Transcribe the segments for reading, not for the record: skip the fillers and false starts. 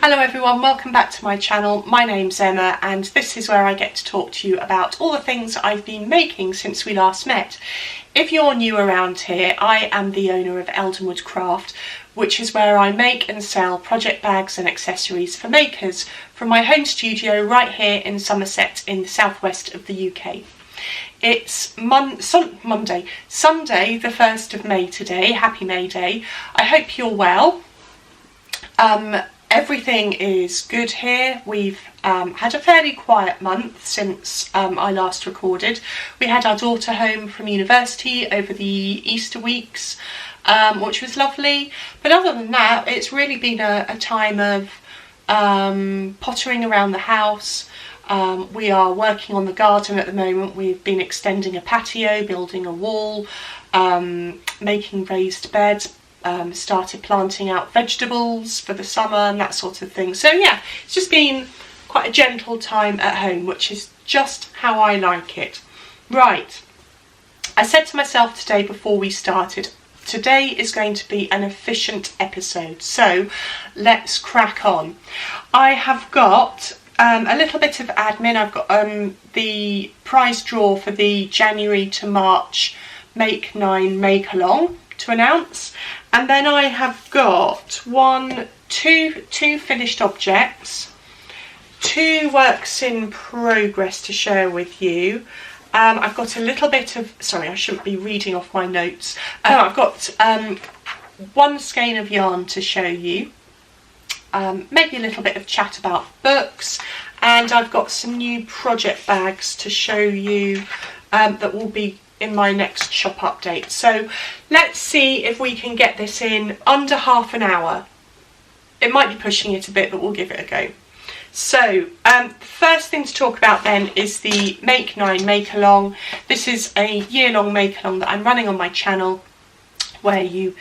Hello everyone, welcome back to my channel. My name's Emma and this is where I get to talk to you about all the things I've been making since we last met. If you're new around here, I am the owner of Eldenwood Craft, which is where I make and sell project bags and accessories for makers from my home studio right here in Somerset in the southwest of the UK. It's Sunday the 1st of May today. Happy May Day. I hope you're well. Everything is good here. We've had a fairly quiet month since I last recorded. We had our daughter home from university over the Easter weeks, which was lovely. But other than that, it's really been a time of pottering around the house. We are working on the garden at the moment. We've been extending a patio, building a wall, making raised beds, started planting out vegetables for the summer and that sort of thing. So yeah, it's just been quite a gentle time at home, which is just how I like it. Right, I said to myself today before we started, today is going to be an efficient episode, so let's crack on. I have got a little bit of admin. I've got the prize draw for the January to March Makenine make along to announce, and then I have got two finished objects, 2 works in progress to share with you. I've got a little bit of, sorry, I shouldn't be reading off my notes. I've got 1 skein of yarn to show you, maybe a little bit of chat about books, and I've got some new project bags to show you that will be in my next shop update. So let's see if we can get this in under half an hour. It might be pushing it a bit, but we'll give it a go. So the first thing to talk about then is the Makenine make along. This is a year-long make along that I'm running on my channel, where you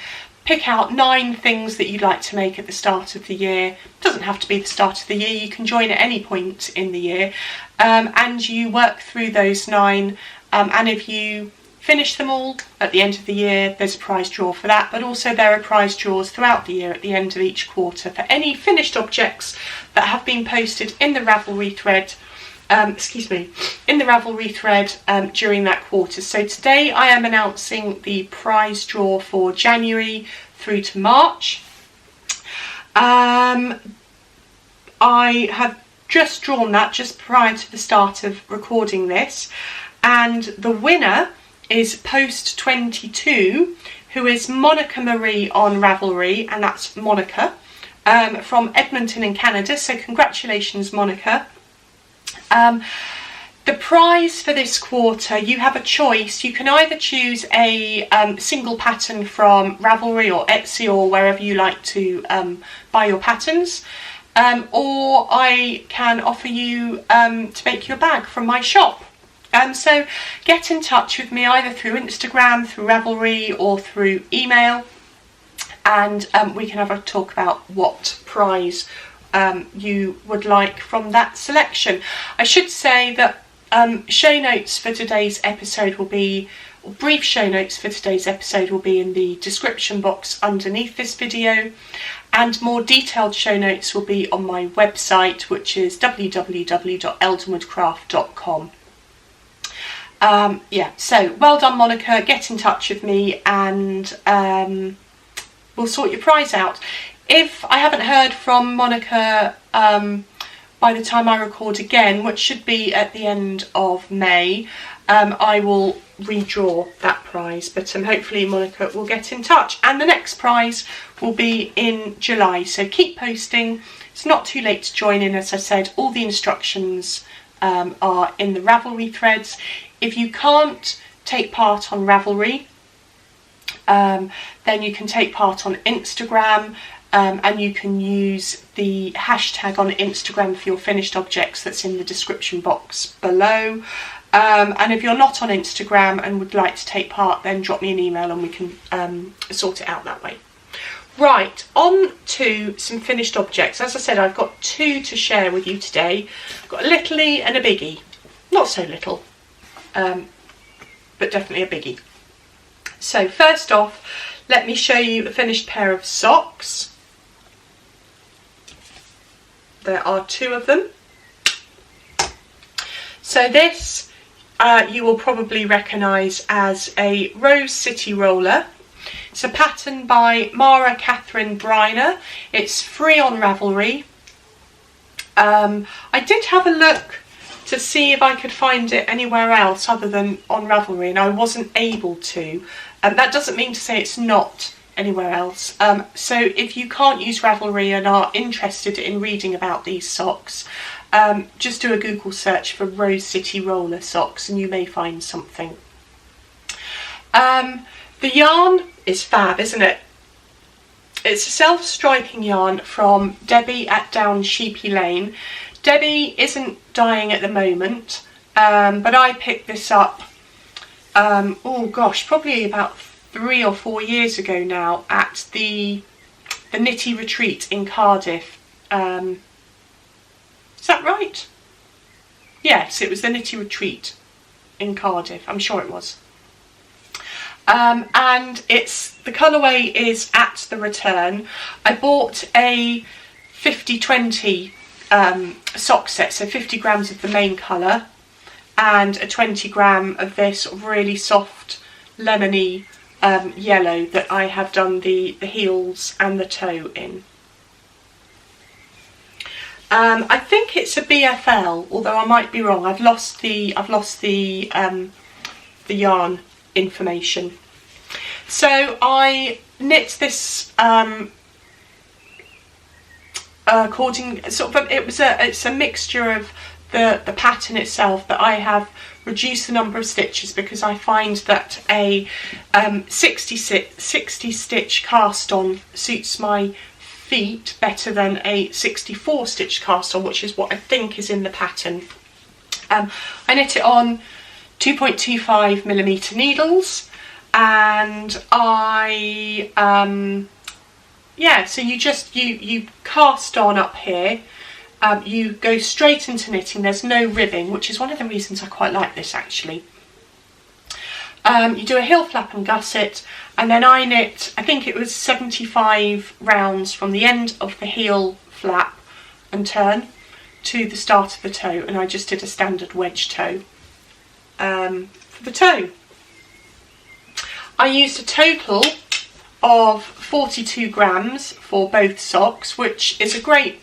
pick out 9 things that you'd like to make at the start of the year. It doesn't have to be the start of the year, you can join at any point in the year, and you work through those 9. And if you finish them all at the end of the year, there's a prize draw for that, but also there are prize draws throughout the year at the end of each quarter for any finished objects that have been posted in the Ravelry thread, during that quarter. So today I am announcing the prize draw for January through to March. I have just drawn that just prior to the start of recording this, and the winner is Post 22, who is Monica Marie on Ravelry, and that's Monica from Edmonton in Canada. So congratulations, Monica. The prize for this quarter, you have a choice. You can either choose a single pattern from Ravelry or Etsy or wherever you like to buy your patterns, or I can offer you to make you a bag from my shop. So get in touch with me either through Instagram, through Ravelry or through email, and we can have a talk about what prize you would like from that selection. I should say that show notes for today's episode will be, or brief show notes for today's episode will be in the description box underneath this video, and more detailed show notes will be on my website, which is www.eldenwoodcraft.com. Yeah, so well done, Monica. Get in touch with me and we'll sort your prize out. If I haven't heard from Monica by the time I record again, which should be at the end of May, I will redraw that prize, but hopefully Monica will get in touch, and the next prize will be in July, so keep posting. It's not too late to join in. As I said, all the instructions are in the Ravelry threads. If you can't take part on Ravelry, then you can take part on Instagram, and you can use the hashtag on Instagram for your finished objects that's in the description box below. And if you're not on Instagram and would like to take part, then drop me an email and we can sort it out that way. Right, on to some finished objects. As I said, I've got 2 to share with you today. I've got a littley and a biggie. Not so little, but definitely a biggie. So first off, let me show you a finished pair of socks. there are 2 of them. So this you will probably recognise as a Rose City roller. It's a pattern by Mara Catherine Bryner. It's free on Ravelry. I did have a look to see if I could find it anywhere else other than on Ravelry, and I wasn't able to. That doesn't mean to say it's not anywhere else. So if you can't use Ravelry and are interested in reading about these socks, just do a Google search for Rose City roller socks and you may find something. The yarn is fab, isn't it? It's a self-striping yarn from Debbie at Down Sheepy Lane. Debbie isn't dyeing at the moment, but I picked this up, oh gosh, probably about 3 or 4 years ago now at the Knitty Retreat in Cardiff. Is that right? Yes, it was the Knitty Retreat in Cardiff, I'm sure it was. And the colourway is At the Return. I bought a 50-20 sock set, so 50 grams of the main colour and a 20 gram of this really soft lemony yellow that I have done the heels and the toe in. I think it's a BFL, although I might be wrong. I've lost the yarn information. So I knit this according sort of it's a mixture of the pattern itself, that I have reduced the number of stitches because I find that a 60 stitch cast on suits my feet better than a 64 stitch cast on, which is what I think is in the pattern. I knit it on 2.25mm needles, and I yeah, so you cast on up here, you go straight into knitting. There's no ribbing, which is one of the reasons I quite like this actually. You do a heel flap and gusset, and then I knit, I think it was 75 rounds from the end of the heel flap and turn to the start of the toe, and I just did a standard wedge toe for the toe. I used a total of 42 grams for both socks, which is a great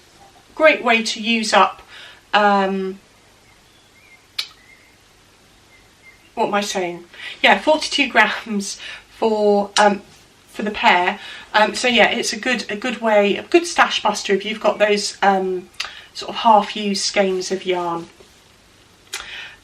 way to use up what am I saying? Yeah, 42 grams for the pair. So yeah, it's a good way, a good stash buster if you've got those sort of half-used skeins of yarn.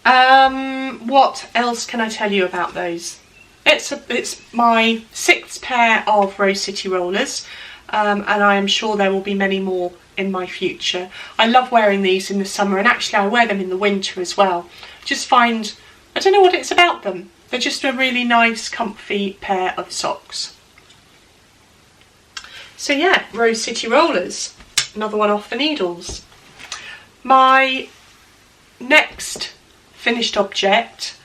What else can I tell you about those? It's my 6th pair of Rose City rollers, and I am sure there will be many more in my future. I love wearing these in the summer, and actually I wear them in the winter as well. Just find, I don't know what it's about them, they're just a really nice comfy pair of socks. So yeah, Rose City rollers, another one off the needles. My next finished object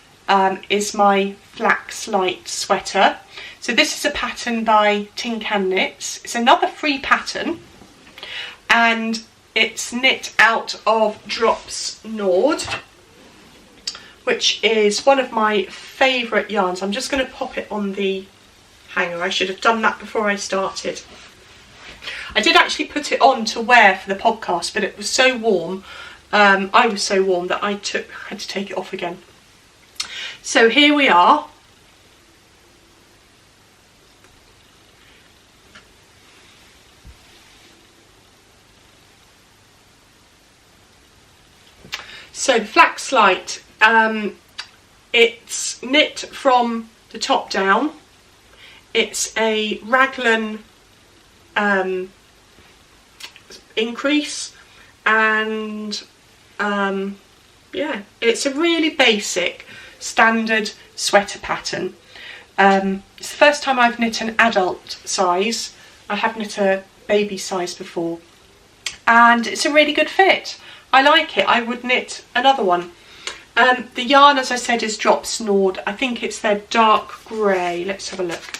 is my Flax Light sweater. So this is a pattern by Tin Can Knits. It's another free pattern, and it's knit out of Drops Nord, which is one of my favourite yarns. I'm just going to pop it on the hanger. I should have done that before I started. I did actually put it on to wear for the podcast, but it was so warm, I was so warm that I had to take it off again. So here we are. So Flax Light, it's knit from the top down. It's a raglan increase, and yeah, it's a really basic standard sweater pattern. It's the first time I've knit an adult size. I have knit a baby size before, and it's a really good fit. I like it. I would knit another one. The yarn, as I said, is Drops Nord. I think it's their dark grey. Let's have a look.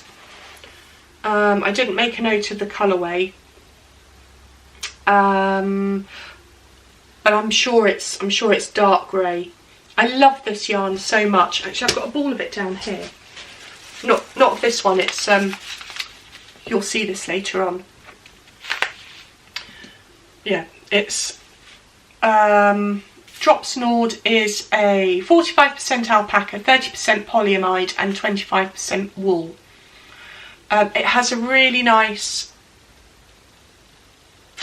I didn't make a note of the colourway. but I'm sure it's dark grey. I love this yarn so much. Actually, I've got a ball of it down here. Not of this one. It's you'll see this later on. Yeah, it's Drop Snored is a 45% alpaca, 30% polyamide and 25% wool. It has a really nice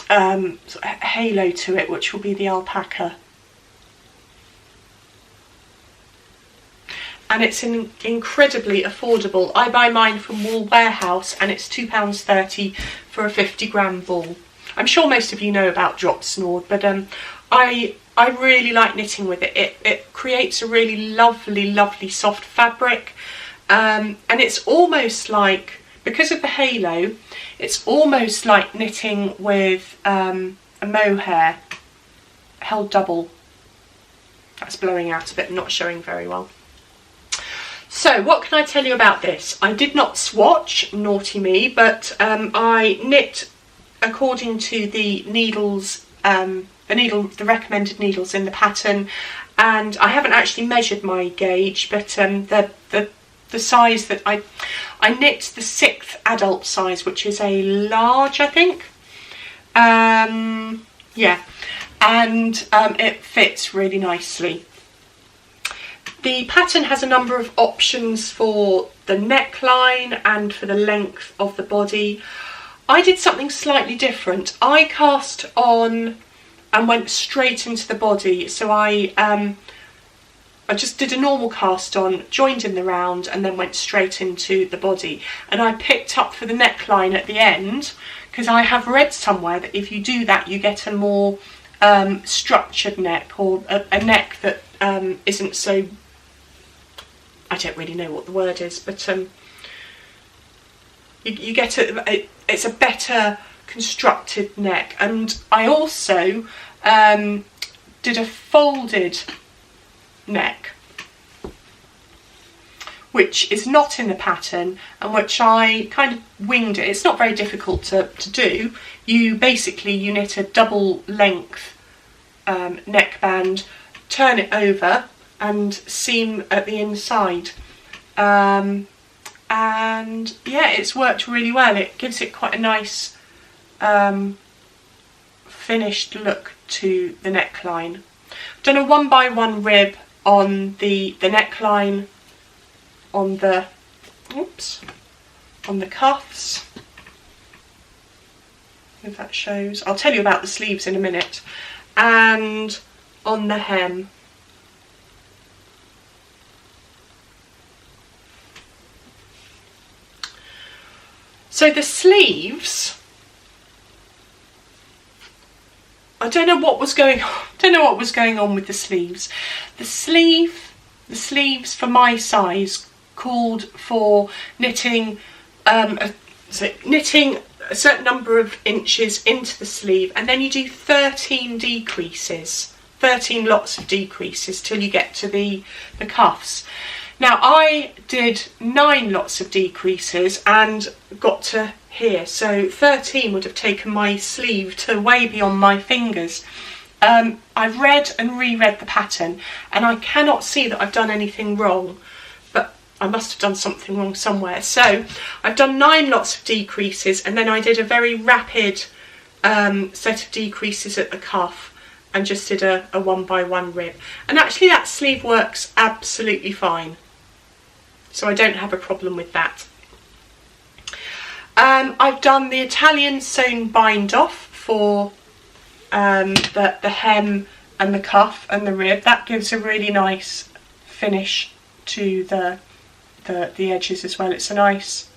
sort of halo to it, which will be the alpaca. And it's incredibly affordable. I buy mine from Wool Warehouse and it's £2.30 for a 50-gram ball. I'm sure most of you know about Drop Snored, but I really like knitting with it. It creates a really lovely soft fabric, and it's almost like, because of the halo, it's almost like knitting with a mohair held double. That's blowing out a bit, not showing very well. So what can I tell you about this? I did not swatch, naughty me, but I knit according to the needles, the recommended needles in the pattern, and I haven't actually measured my gauge, but the size that I knit the 6th adult size, which is a large, I think. Yeah, and it fits really nicely. The pattern has a number of options for the neckline and for the length of the body. I did something slightly different. I cast on and went straight into the body. So I just did a normal cast on, joined in the round and then went straight into the body. And I picked up for the neckline at the end, because I have read somewhere that if you do that you get a more structured neck, or a neck that isn't so, I don't really know what the word is, but you get it's a better constructed neck. And I also did a folded neck, which is not in the pattern and which I kind of winged it. It's not very difficult to do. You knit a double length neckband, turn it over and seam at the inside, and yeah, it's worked really well. It gives it quite a nice finished look to the neckline. I've done a 1x1 rib on the neckline, on the cuffs, if that shows. I'll tell you about the sleeves in a minute, and on the hem. So the sleeves, I don't know what was going on with the sleeves. The sleeves for my size called for knitting knitting a certain number of inches into the sleeve, and then you do 13 decreases, 13 lots of decreases till you get to the cuffs. Now I did 9 lots of decreases and got to here, so 13 would have taken my sleeve to way beyond my fingers. I've read and reread the pattern and I cannot see that I've done anything wrong, but I must have done something wrong somewhere. So I've done 9 lots of decreases, and then I did a very rapid set of decreases at the cuff and just did a 1x1 rib. And actually that sleeve works absolutely fine, so I don't have a problem with that. I've done the Italian sewn bind off for the hem and the cuff and the rib. That gives a really nice finish to the edges as well. It's a nice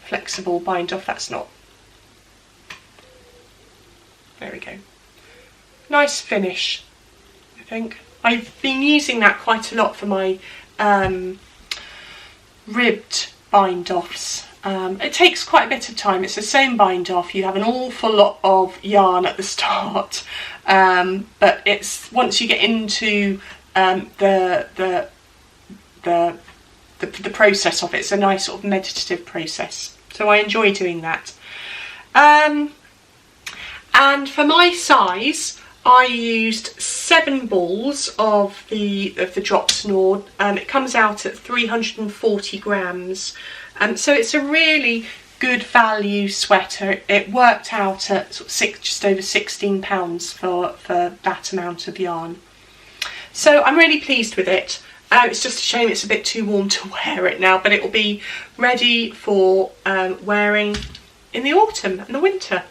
flexible bind off. That's not, there we go, nice finish. I think I've been using that quite a lot for my ribbed bind offs. It takes quite a bit of time. It's the same bind off. You have an awful lot of yarn at the start, but it's once you get into the process of it, it's a nice sort of meditative process. So I enjoy doing that. And for my size, I used 7 balls of the drop snore. It comes out at 340 grams. So it's a really good value sweater. It worked out at sort of just over £16 for that amount of yarn. So I'm really pleased with it. It's just a shame it's a bit too warm to wear it now, but it will be ready for wearing in the autumn and the winter.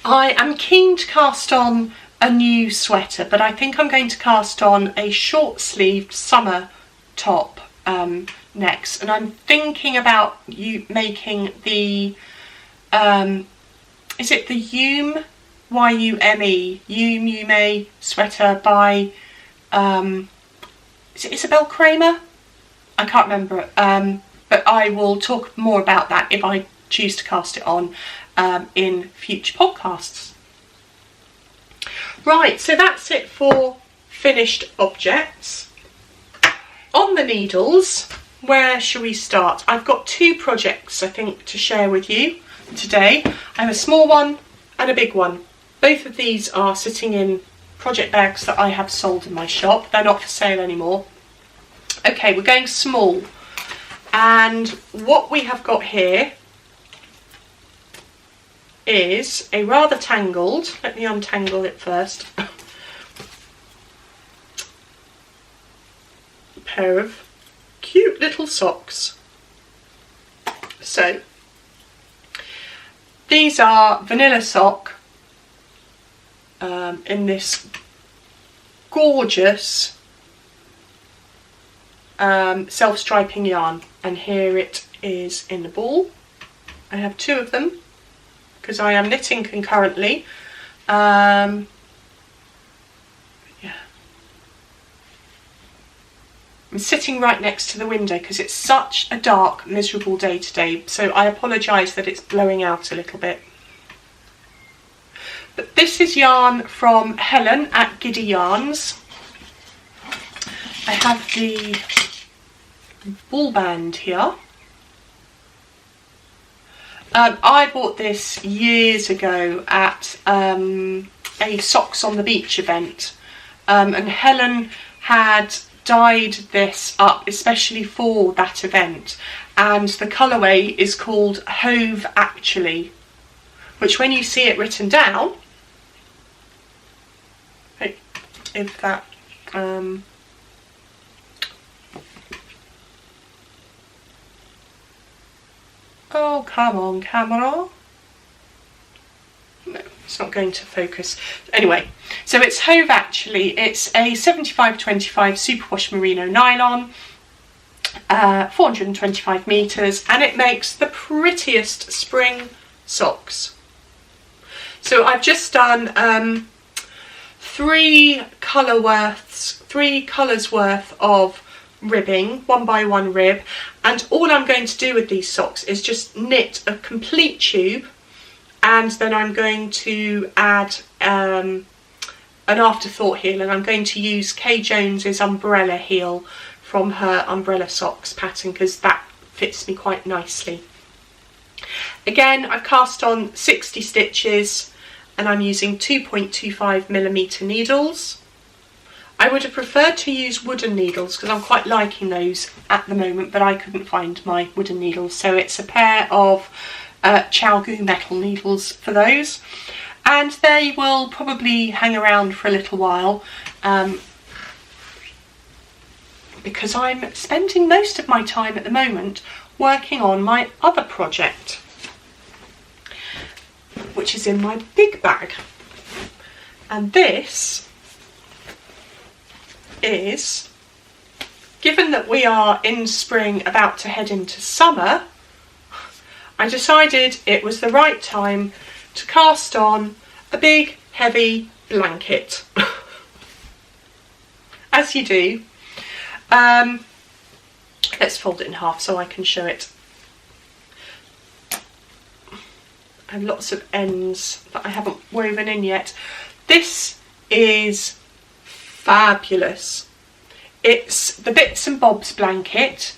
I am keen to cast on a new sweater, but I think I'm going to cast on a short-sleeved summer top next, and I'm thinking about making the is it the Yume, Y-U-M-E, Yume sweater by is it Isabel Kramer? I can't remember, but I will talk more about that if I choose to cast it on in future podcasts. Right, so that's it for finished objects. On the needles, where shall we start? I've got 2 projects I think to share with you today. I have a small one and a big one. Both of these are sitting in project bags that I have sold in my shop. They're not for sale anymore. Okay, we're going small, and what we have got here is a rather tangled, let me untangle it first, pair of cute little socks. So these are vanilla sock in this gorgeous self-striping yarn, and here it is in the ball. I have 2 of them because I am knitting concurrently. Yeah. I'm sitting right next to the window because it's such a dark, miserable day today, so I apologise that it's blowing out a little bit. But this is yarn from Helen at Giddy Yarns. I have the ball band here. I bought this years ago at a Socks on the Beach event, and Helen had dyed this up especially for that event, and the colourway is called Hove Actually, which when you see it written down, if that oh, come on, camera. No, it's not going to focus. Anyway, so it's Hove Actually. It's a 75-25 superwash merino nylon, 425 metres, and it makes the prettiest spring socks. So I've just done 3 colours worth of ribbing, 1 by 1 rib, and all I'm going to do with these socks is just knit a complete tube, and then I'm going to add an afterthought heel, and I'm going to use Kay Jones's umbrella heel from her umbrella socks pattern because that fits me quite nicely. Again, I've cast on 60 stitches and I'm using 2.25mm needles. I would have preferred to use wooden needles because I'm quite liking those at the moment, but I couldn't find my wooden needles, so it's a pair of Chalgu metal needles for those, and they will probably hang around for a little while because I'm spending most of my time at the moment working on my other project, which is in my big bag. And this is, given that we are in spring about to head into summer, I decided it was the right time to cast on a big heavy blanket. As you do. Let's fold it in half so I can show it. I have lots of ends that I haven't woven in yet. This is fabulous. It's the Bits and Bobs blanket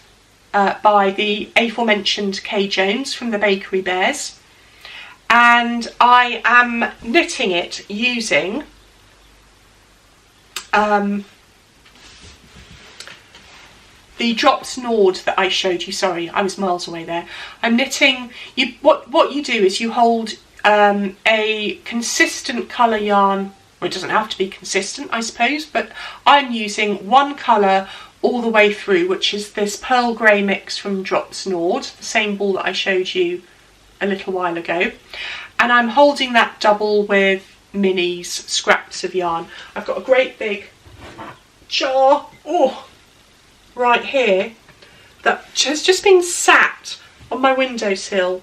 by the aforementioned Kay Jones from the Bakery Bears, and I am knitting it using the drops Nord that I showed you. Sorry, I was miles away there. I'm knitting, what you do is you hold a consistent colour yarn. Well, it doesn't have to be consistent, I suppose, but I'm using one colour all the way through, which is this pearl grey mix from Drops Nord, the same ball that I showed you a little while ago, and I'm holding that double with Minnie's scraps of yarn. I've got a great big jar right here that has just been sat on my windowsill,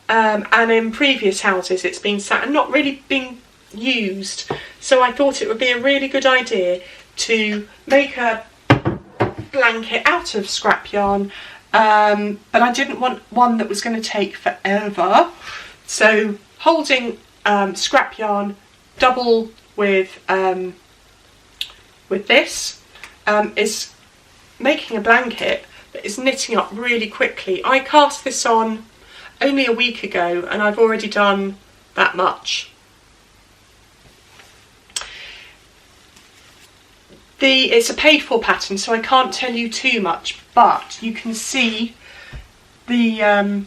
and in previous houses it's been sat and not really been used, so I thought it would be a really good idea to make a blanket out of scrap yarn, but I didn't want one that was going to take forever, so holding scrap yarn double with this is making a blanket that is knitting up really quickly. I cast this on only a week ago and I've already done that much. It's a paid for pattern, so I can't tell you too much, but you can see the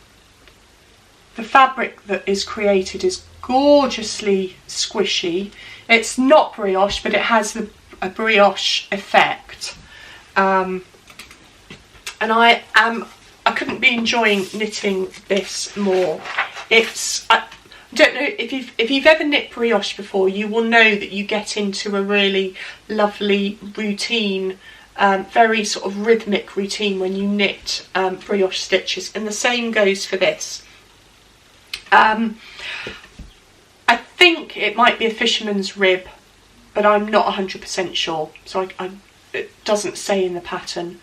fabric that is created is gorgeously squishy. It's not brioche, but it has a brioche effect. And I couldn't be enjoying knitting this more. I don't know if you've ever knit brioche before, you will know that you get into a really lovely routine, very sort of rhythmic routine when you knit brioche stitches, and the same goes for this. I think it might be a fisherman's rib, but I'm not 100% sure, so it doesn't say in the pattern.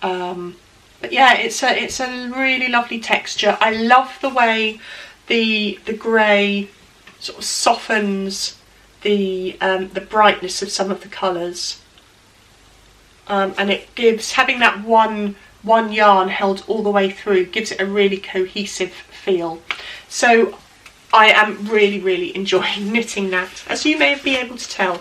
But yeah, it's a really lovely texture. I love the way the grey sort of softens the brightness of some of the colours, and it gives, having that one yarn held all the way through, gives it a really cohesive feel. So I am really enjoying knitting that, as you may be able to tell.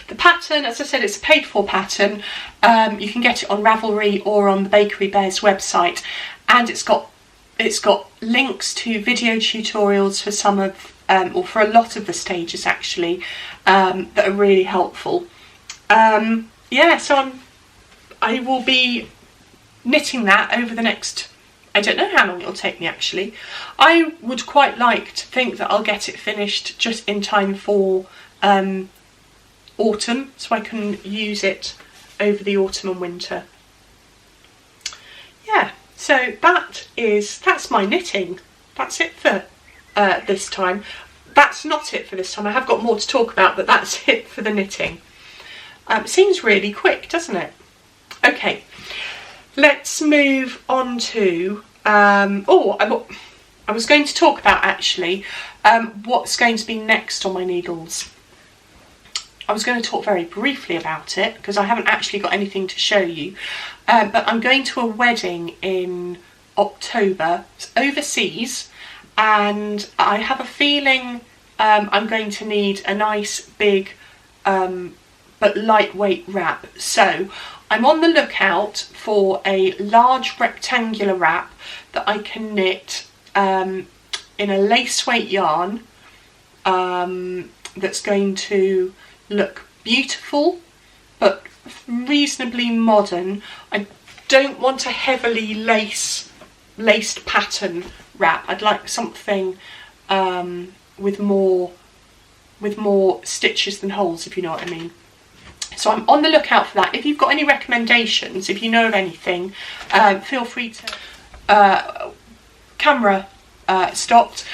The pattern, as I said, it's a paid for pattern. You can get it on Ravelry or on the Bakery Bears website, and it's got links to video tutorials for some of, or for a lot of the stages actually, that are really helpful. Yeah, so I will be knitting that over the next, I don't know how long it'll take me actually. I would quite like to think that I'll get it finished just in time for autumn, so I can use it over the autumn and winter. Yeah, so that's my knitting. That's it for this time. That's not it for this time. I have got more to talk about, but that's it for the knitting. Seems really quick, doesn't it? Okay, let's move on to I was going to talk about actually what's going to be next on my needles. I was going to talk very briefly about it because I haven't actually got anything to show you, but I'm going to a wedding in October. It's overseas, and I have a feeling I'm going to need a nice big but lightweight wrap. So I'm on the lookout for a large rectangular wrap that I can knit in a lace weight yarn that's going to look beautiful but reasonably modern. I don't want a heavily laced pattern wrap. I'd like something with more stitches than holes, if you know what I mean. So I'm on the lookout for that. If you've got any recommendations, if you know of anything, feel free to camera stopped.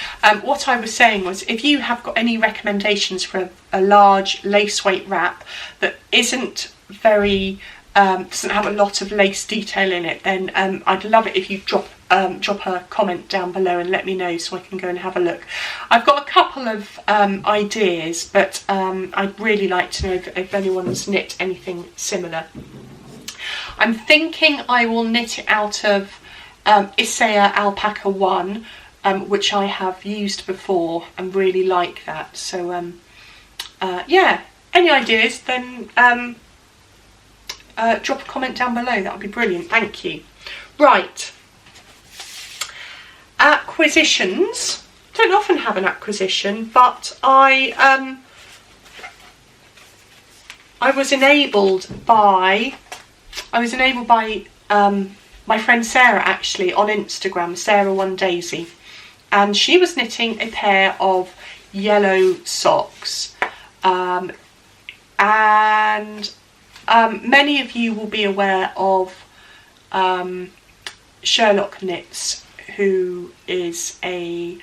What I was saying was, if you have got any recommendations for a large lace weight wrap that isn't very doesn't have a lot of lace detail in it, then I'd love it if you drop a comment down below and let me know so I can go and have a look. I've got a couple of ideas, but I'd really like to know if anyone's knit anything similar. I'm thinking I will knit it out of Isea Alpaca 1, which I have used before and really like that. So yeah, any ideas, then drop a comment down below. That would be brilliant, thank you. Right, acquisitions. Don't often have an acquisition, but I was enabled by my friend Sarah, actually, on Instagram, Sarah1Daisy, and she was knitting a pair of yellow socks, and many of you will be aware of Sherlock Knits, who is a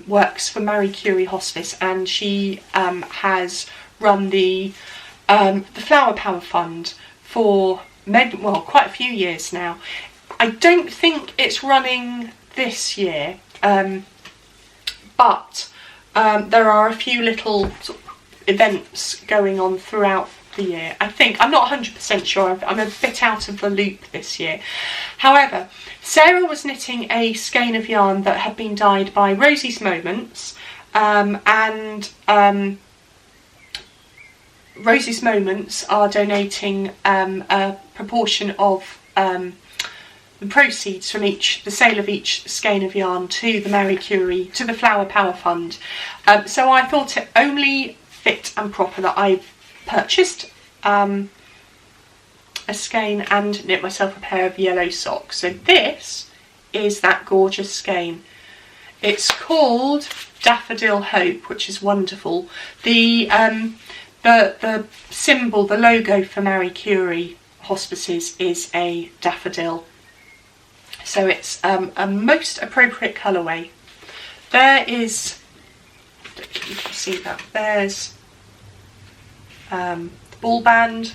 works for Marie Curie Hospice, and she has run the Flower Power Fund for quite a few years now. I don't think it's running this year, but there are a few little sort of events going on throughout the year. I think, I'm not 100% sure, I'm a bit out of the loop this year. However, Sarah was knitting a skein of yarn that had been dyed by Rosie's Moments, and Rosie's Moments are donating a proportion of the proceeds from the sale of each skein of yarn to the Marie Curie, to the Flower Power Fund. So I thought it only fit and proper that I purchased a skein and knit myself a pair of yellow socks. So this is that gorgeous skein. It's called Daffodil Hope, which is wonderful. The symbol, the logo for Marie Curie Hospices is a daffodil. So it's a most appropriate colourway. There is, I don't think you can see that, there's the ball band,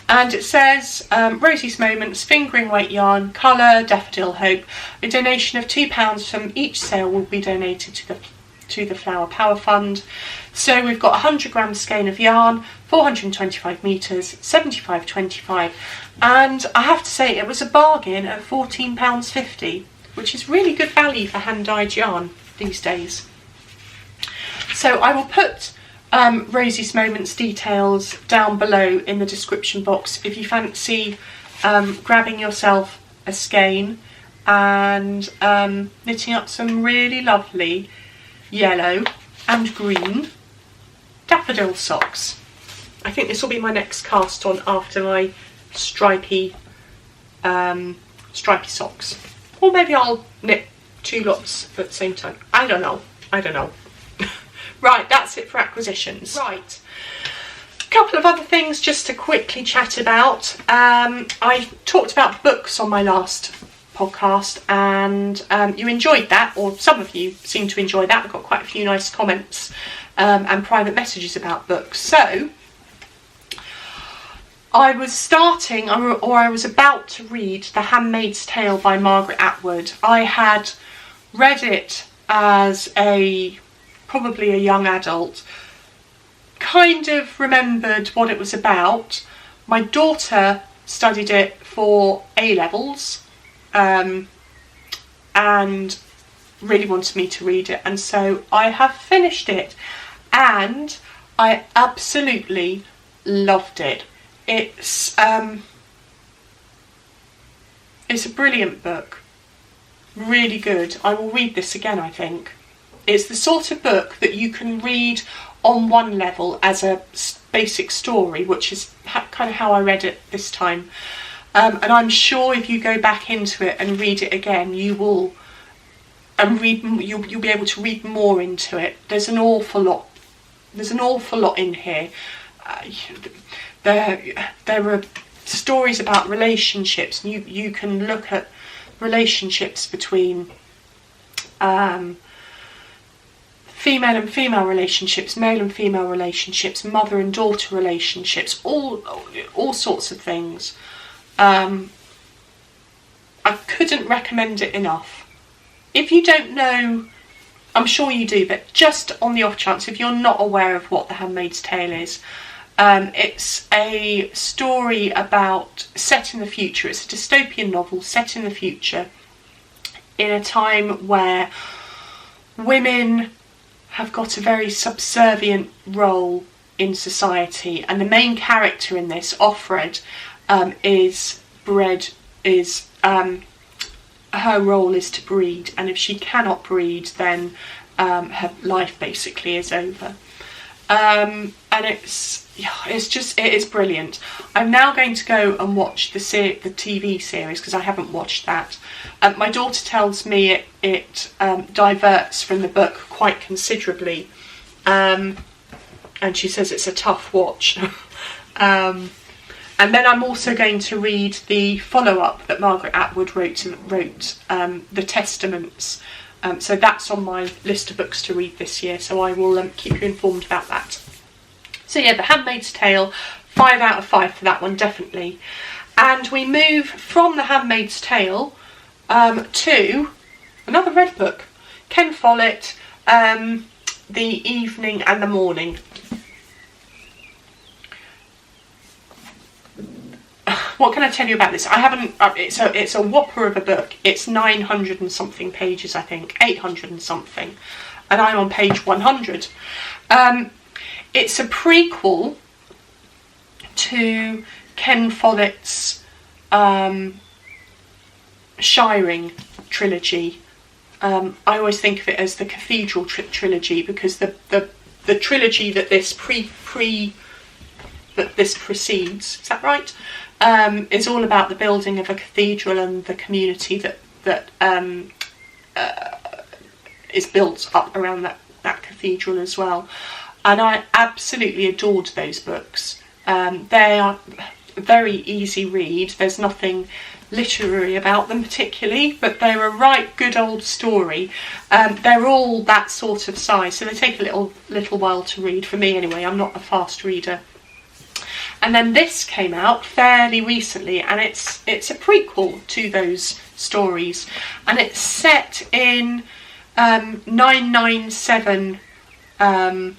and it says Rosie's Moments, fingering weight yarn, colour, Daffodil Hope. A donation of £2 from each sale will be donated to the Flower Power Fund. So we've got a 100-gram skein of yarn, 425 metres, 75.25, and I have to say it was a bargain at £14.50, which is really good value for hand-dyed yarn these days. So I will put Rosie's Moments details down below in the description box if you fancy grabbing yourself a skein and knitting up some really lovely yellow and green daffodil socks. I think this will be my next cast on after my stripy socks, or maybe I'll knit two lots at the same time. I don't know. Right, that's it for acquisitions. Right, a couple of other things just to quickly chat about. I talked about books on my last podcast, and you enjoyed that, or some of you seem to enjoy that. I've got quite a few nice comments and private messages about books. So I was starting, or I was about to read The Handmaid's Tale by Margaret Atwood. I had read it as probably a young adult, kind of remembered what it was about. My daughter studied it for A-levels, and really wanted me to read it, and so I have finished it, and I absolutely loved it. It's a brilliant book, really good. I will read this again, I think. It's the sort of book that you can read on one level as a basic story, which is kind of how I read it this time. And I'm sure if you go back into it and read it again, you'll be able to read more into it. There's an awful lot in here. There are stories about relationships. You can look at relationships between female and female relationships, male and female relationships, mother and daughter relationships, all sorts of things. I couldn't recommend it enough. If you don't know, I'm sure you do, but just on the off chance, if you're not aware of what The Handmaid's Tale is, it's a story set in the future. It's a dystopian novel set in the future in a time where women have got a very subservient role in society, and the main character in this, Offred, her role is to breed, and if she cannot breed, then her life basically is over. And it is brilliant. I'm now going to go and watch the TV series because I haven't watched that. My daughter tells me it diverts from the book quite considerably, and she says it's a tough watch. And then I'm also going to read the follow-up that Margaret Atwood wrote, The Testaments. So that's on my list of books to read this year, so I will keep you informed about that. So yeah, The Handmaid's Tale, 5 out of 5 for that one, definitely. And we move from The Handmaid's Tale to another red book, Ken Follett, The Evening and the Morning. What can I tell you about this? I haven't. It's a whopper of a book. It's 900 and something pages, I think, 800 and something, and I'm on page 100. It's a prequel to Ken Follett's Shiring trilogy. I always think of it as the Cathedral trilogy because the trilogy that this precedes, is that right? Is all about the building of a cathedral and the community that is built up around that cathedral as well. And I absolutely adored those books. They are a very easy read. There's nothing literary about them particularly, but they're a right good old story. They're all that sort of size, so they take a little while to read. For me anyway, I'm not a fast reader. And then this came out fairly recently, and it's a prequel to those stories, and it's set in 997 in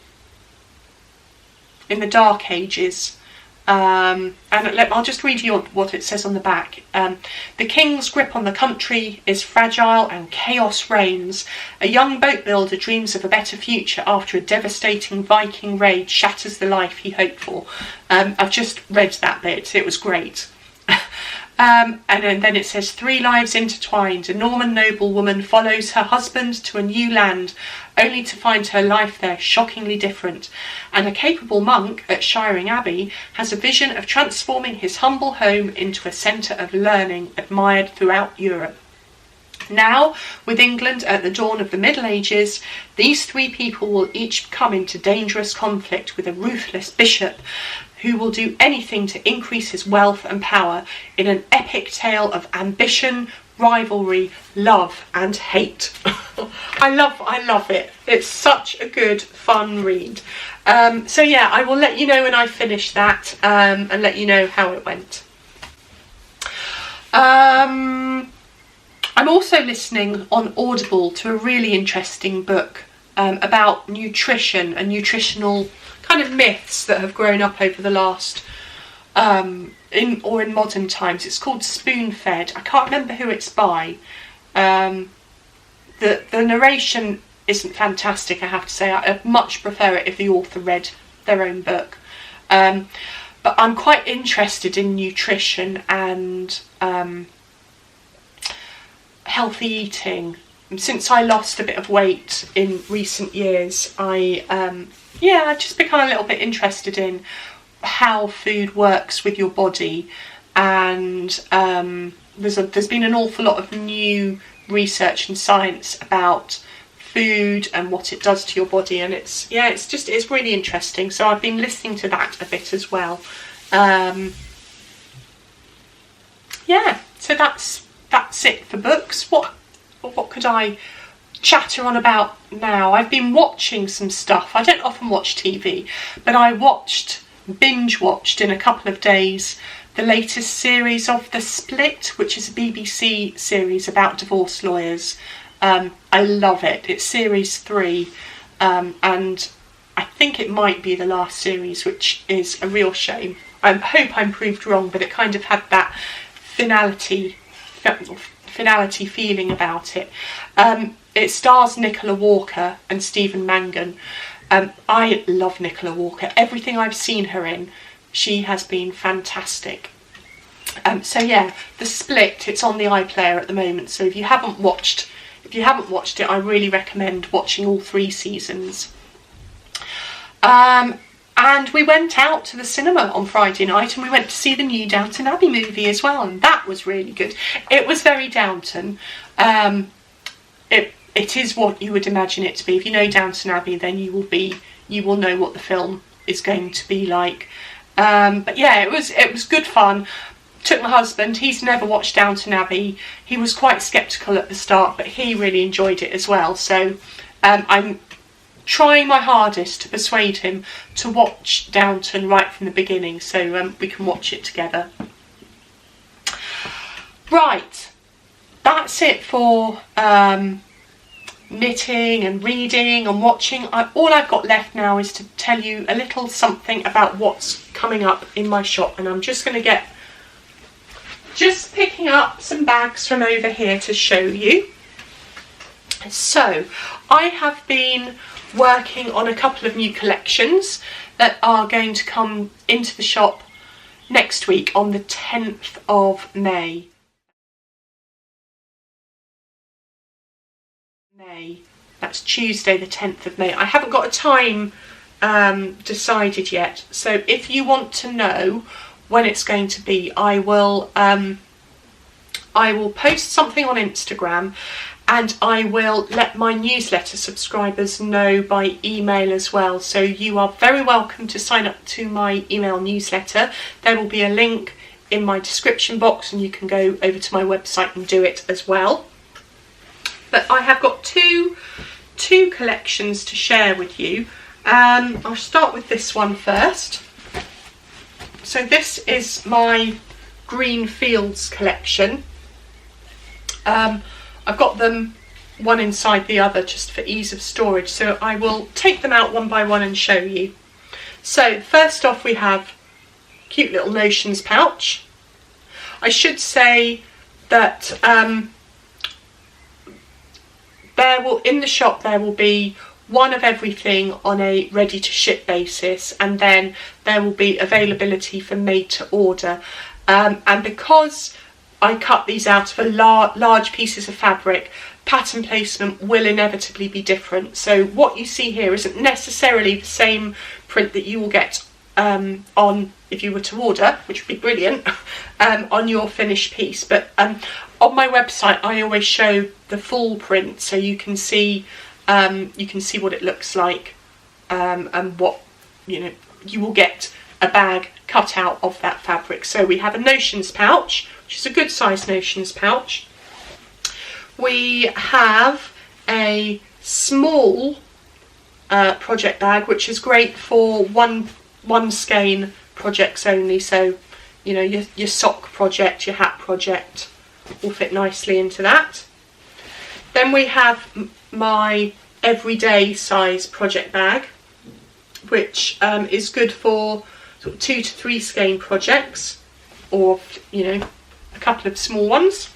the Dark Ages. And I'll just read you what it says on the back. The king's grip on the country is fragile and chaos reigns. A young boat builder dreams of a better future after a devastating Viking raid shatters the life he hoped for. I've just read that bit. It was great. And then it says, 3 lives intertwined. A Norman noblewoman follows her husband to a new land, only to find her life there shockingly different. And a capable monk at Shiring Abbey has a vision of transforming his humble home into a centre of learning admired throughout Europe. Now, with England at the dawn of the Middle Ages, these 3 people will each come into dangerous conflict with a ruthless bishop who will do anything to increase his wealth and power in an epic tale of ambition, rivalry, love and hate. I love it. It's such a good, fun read. So yeah, I will let you know when I finish that and let you know how it went. I'm also listening on Audible to a really interesting book about nutrition and nutritional kind of myths that have grown up over the last in modern times. It's called Spoon Fed. I can't remember who it's by. The narration isn't fantastic, I have to say. I'd much prefer it if the author read their own book. But I'm quite interested in nutrition and healthy eating. Since I lost a bit of weight in recent years, I've just become a little bit interested in how food works with your body, and there's been an awful lot of new research and science about food and what it does to your body, and it's really interesting. So I've been listening to that a bit as well. So that's it for books. What could I chatter on about now? I've been watching some stuff. I don't often watch TV, but I binge watched in a couple of days the latest series of The Split, which is a BBC series about divorce lawyers. I love it. It's series 3, and I think it might be the last series, which is a real shame. I hope I'm proved wrong, but it kind of had that finality feeling about it. It stars Nicola Walker and Stephen Mangan. I love Nicola Walker. Everything I've seen her in, she has been fantastic. So yeah, The Split, it's on the iPlayer at the moment, so if you haven't watched it, I really recommend watching all 3 seasons. And we went out to the cinema on Friday night and we went to see the new Downton Abbey movie as well, and that was really good. It was very Downton. It is what you would imagine it to be. If you know Downton Abbey, then you will know what the film is going to be like. But yeah, it was good fun. Took my husband, he's never watched Downton Abbey. He was quite sceptical at the start, but he really enjoyed it as well. So I'm trying my hardest to persuade him to watch Downton right from the beginning, so we can watch it together. Right, that's it for knitting and reading and watching. All I've got left now is to tell you a little something about what's coming up in my shop, and I'm just going to just picking up some bags from over here to show you. So I have been working on a couple of new collections that are going to come into the shop next week on the 10th of May. That's Tuesday the 10th of May. I haven't got a time decided yet, so if you want to know when it's going to be, I will post something on Instagram, and I will let my newsletter subscribers know by email as well. So you are very welcome to sign up to my email newsletter. There will be a link in my description box and you can go over to my website and do it as well. But I have got two collections to share with you. I'll start with this one first. So this is my Green Fields collection. I've got them one inside the other just for ease of storage, so I will take them out one by one and show you. So first off we have cute little notions pouch. I should say that in the shop there will be one of everything on a ready to ship basis, and then there will be availability for made to order. And because I cut these out of large pieces of fabric, pattern placement will inevitably be different. So what you see here isn't necessarily the same print that you will get on, if you were to order, which would be brilliant, on your finished piece. But on my website I always show the full print, so you can see what it looks like, and what you will get a bag cut out of that fabric. So we have a notions pouch, which is a good size notions pouch. We have a small project bag, which is great for one skein projects only. So your sock project, your hat project will fit nicely into that. Then we have my everyday size project bag, which is good for sort of 2 to 3 skein projects, or a couple of small ones.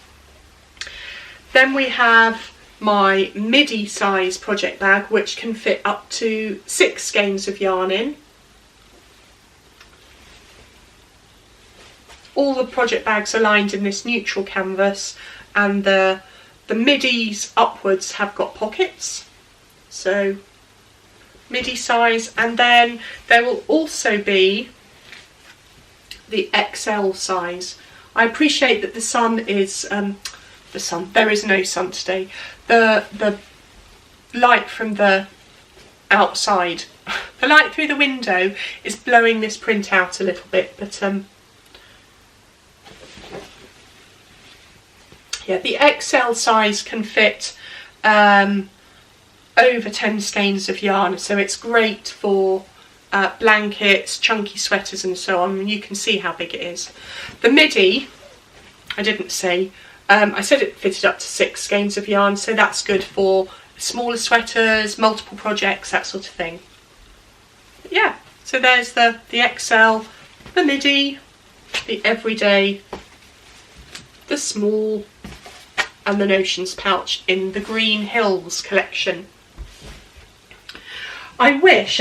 Then we have my midi size project bag, which can fit up to 6 skeins of yarn in. All the project bags are lined in this neutral canvas, and the midis upwards have got pockets, so midi size. And then there will also be the XL size. I appreciate that the sun is there is no sun today. The light from the outside, the light through the window is blowing this print out a little bit, but yeah, the XL size can fit over 10 skeins of yarn, so it's great for blankets, chunky sweaters and so on. And you can see how big it is. The midi, I didn't say, I said it fitted up to 6 skeins of yarn, so that's good for smaller sweaters, multiple projects, that sort of thing. But yeah, so there's the XL, the midi, the everyday, the small and the Notions pouch in the Green Hills collection. I wish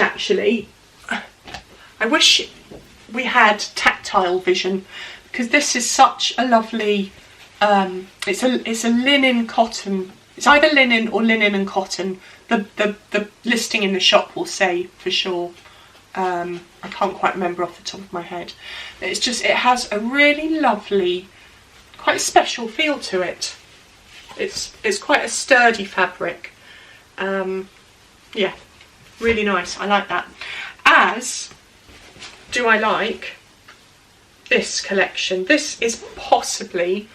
we had tactile vision, because this is such a lovely, it's a linen cotton, it's either linen or linen and cotton. The listing in the shop will say for sure. I can't quite remember off the top of my head. It's just, it has a really lovely, quite special feel to it. It's quite a sturdy fabric. Yeah, really nice. I like that. As do I like this collection. This is possibly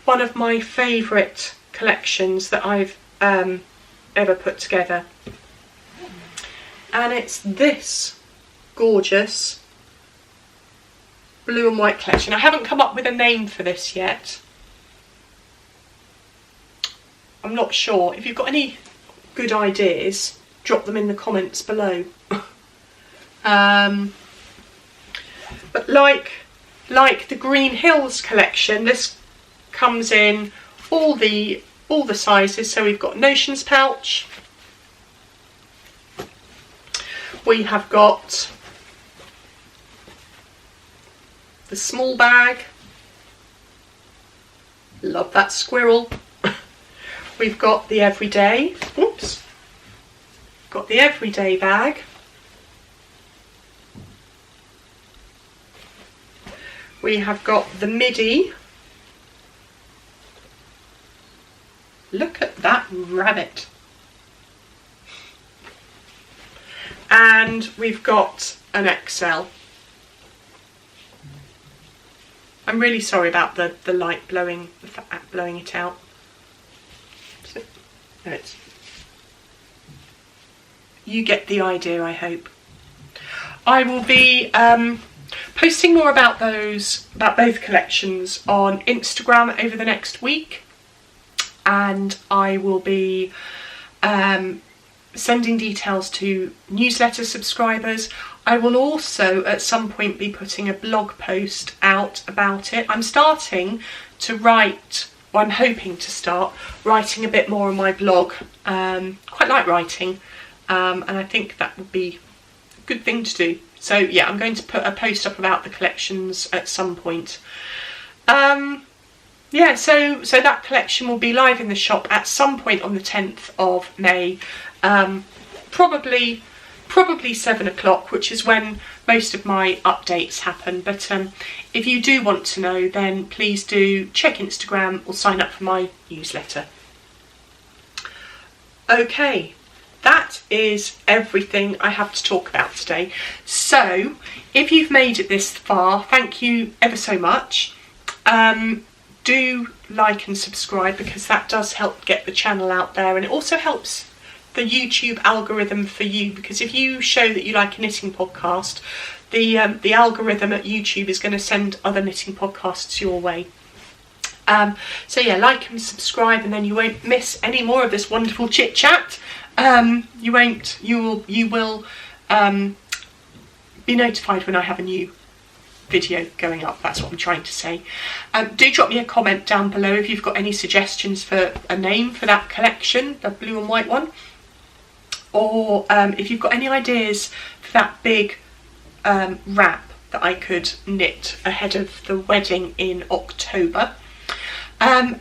one of my favourite collections that I've ever put together. And it's this gorgeous blue and white collection. I haven't come up with a name for this yet. I'm not sure. If you've got any good ideas, drop them in the comments below. But like the Green Hills collection, this comes in all the sizes. So we've got Notions pouch, we have got the small bag, love that squirrel. We've got the everyday, got the everyday bag. We have got the midi. Look at that rabbit. And we've got an XL. I'm really sorry about the light blowing it out. There it is. You get the idea, I hope. I will be posting more about both collections on Instagram over the next week, and I will be sending details to newsletter subscribers. I will also at some point be putting a blog post out about it. I'm starting to write, well, I'm hoping to start writing a bit more on my blog. Quite like writing, and I think that would be a good thing to do. So yeah, I'm going to put a post up about the collections at some point. Yeah, so that collection will be live in the shop at some point on the 10th of May. Probably 7 o'clock, which is when most of my updates happen. But if you do want to know, then please do check Instagram or sign up for my newsletter. Okay, that is everything I have to talk about today. So if you've made it this far, thank you ever so much. Do like and subscribe, because that does help get the channel out there, and it also helps the YouTube algorithm for you, because if you show that you like a knitting podcast, the algorithm at YouTube is going to send other knitting podcasts your way. So yeah, like and subscribe, and then you won't miss any more of this wonderful chit chat. You will be notified when I have a new video going up. That's what I'm trying to say. Do drop me a comment down below if you've got any suggestions for a name for that collection, the blue and white one, or if you've got any ideas for that big wrap that I could knit ahead of the wedding in October. And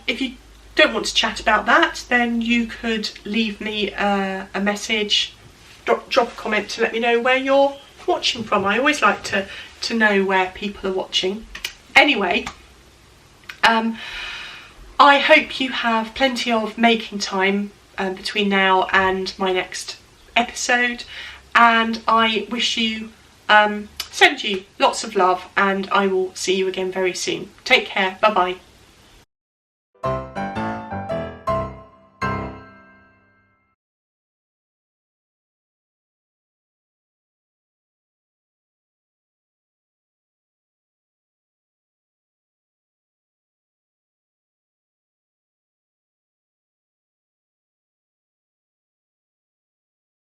if you don't want to chat about that, then you could leave me a message, drop a comment to let me know where you're watching from. I always like to know where people are watching. Anyway, I hope you have plenty of making time between now and my next episode, and I wish you send you lots of love, and I will see you again very soon. Take care. Bye bye.